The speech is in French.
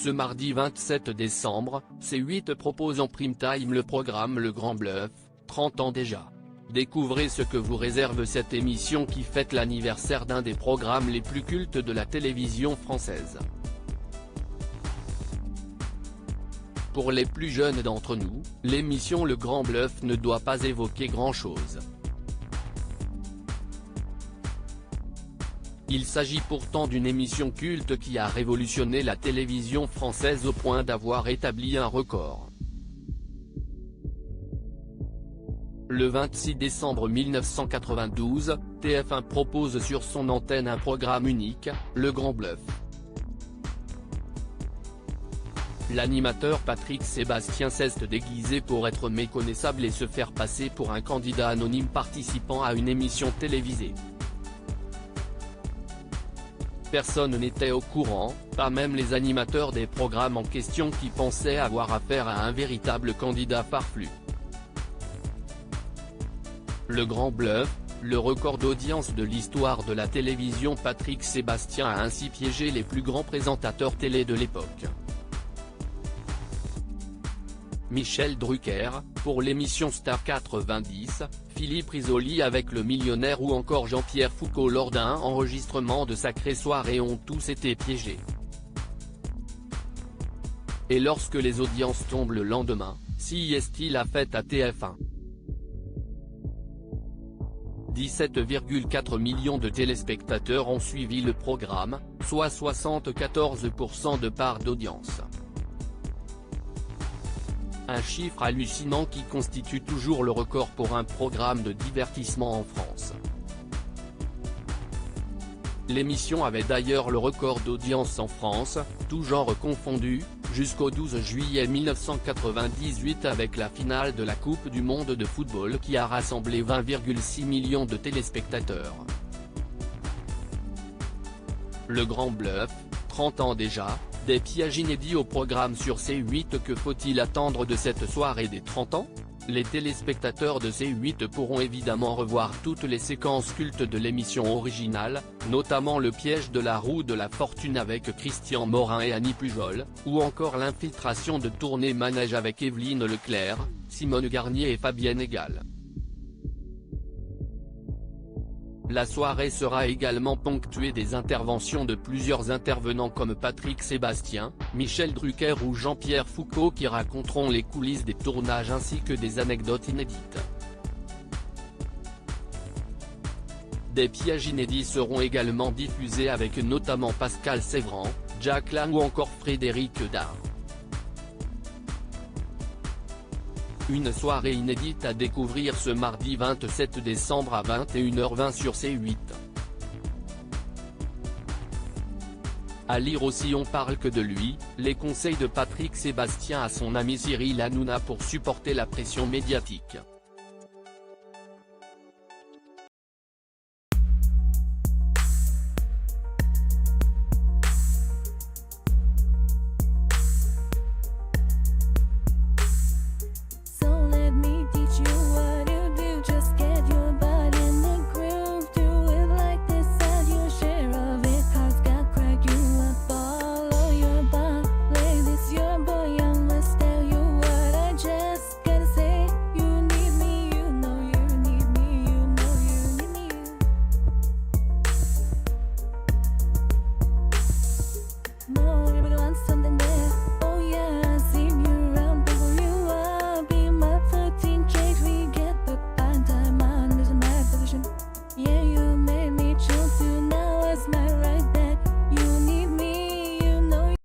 Ce mardi 27 décembre, C8 propose en prime time le programme Le Grand Bluff, 30 ans déjà. Découvrez ce que vous réserve cette émission qui fête l'anniversaire d'un des programmes les plus cultes de la télévision française. Pour les plus jeunes d'entre nous, l'émission Le Grand Bluff ne doit pas évoquer grand-chose. Il s'agit pourtant d'une émission culte qui a révolutionné la télévision française au point d'avoir établi un record. Le 26 décembre 1992, TF1 propose sur son antenne un programme unique, Le Grand Bluff. L'animateur Patrick Sébastien s'est déguisé pour être méconnaissable et se faire passer pour un candidat anonyme participant à une émission télévisée. Personne n'était au courant, pas même les animateurs des programmes en question qui pensaient avoir affaire à un véritable candidat farfelu. Le Grand Bluff, le record d'audience de l'histoire de la télévision. Patrick Sébastien a ainsi piégé les plus grands présentateurs télé de l'époque. Michel Drucker, pour l'émission Star 90, Philippe Risoli avec Le Millionnaire ou encore Jean-Pierre Foucault lors d'un enregistrement de Sacrée Soirée ont tous été piégés. Et lorsque les audiences tombent le lendemain, si est-il la fête à TF1. 17,4 millions de téléspectateurs ont suivi le programme, soit 74% de part d'audience. Un chiffre hallucinant qui constitue toujours le record pour un programme de divertissement en France. L'émission avait d'ailleurs le record d'audience en France, tous genres confondus, jusqu'au 12 juillet 1998 avec la finale de la Coupe du monde de football qui a rassemblé 20,6 millions de téléspectateurs. Le Grand Bluff, 30 ans déjà, des pièges inédits au programme sur C8. Que faut-il attendre de cette soirée des 30 ans? Les téléspectateurs de C8 pourront évidemment revoir toutes les séquences cultes de l'émission originale, notamment le piège de la roue de la fortune avec Christian Morin et Annie Pujol, ou encore l'infiltration de Tournée Manège avec Évelyne Leclerc, Simone Garnier et Fabienne Egal. La soirée sera également ponctuée des interventions de plusieurs intervenants comme Patrick Sébastien, Michel Drucker ou Jean-Pierre Foucault qui raconteront les coulisses des tournages ainsi que des anecdotes inédites. Des pièges inédits seront également diffusés avec notamment Pascal Sévran, Jack Lang ou encore Frédéric Dard. Une soirée inédite à découvrir ce mardi 27 décembre à 21h20 sur C8. À lire aussi on parle que de lui, les conseils de Patrick Sébastien à son ami Cyril Hanouna pour supporter la pression médiatique.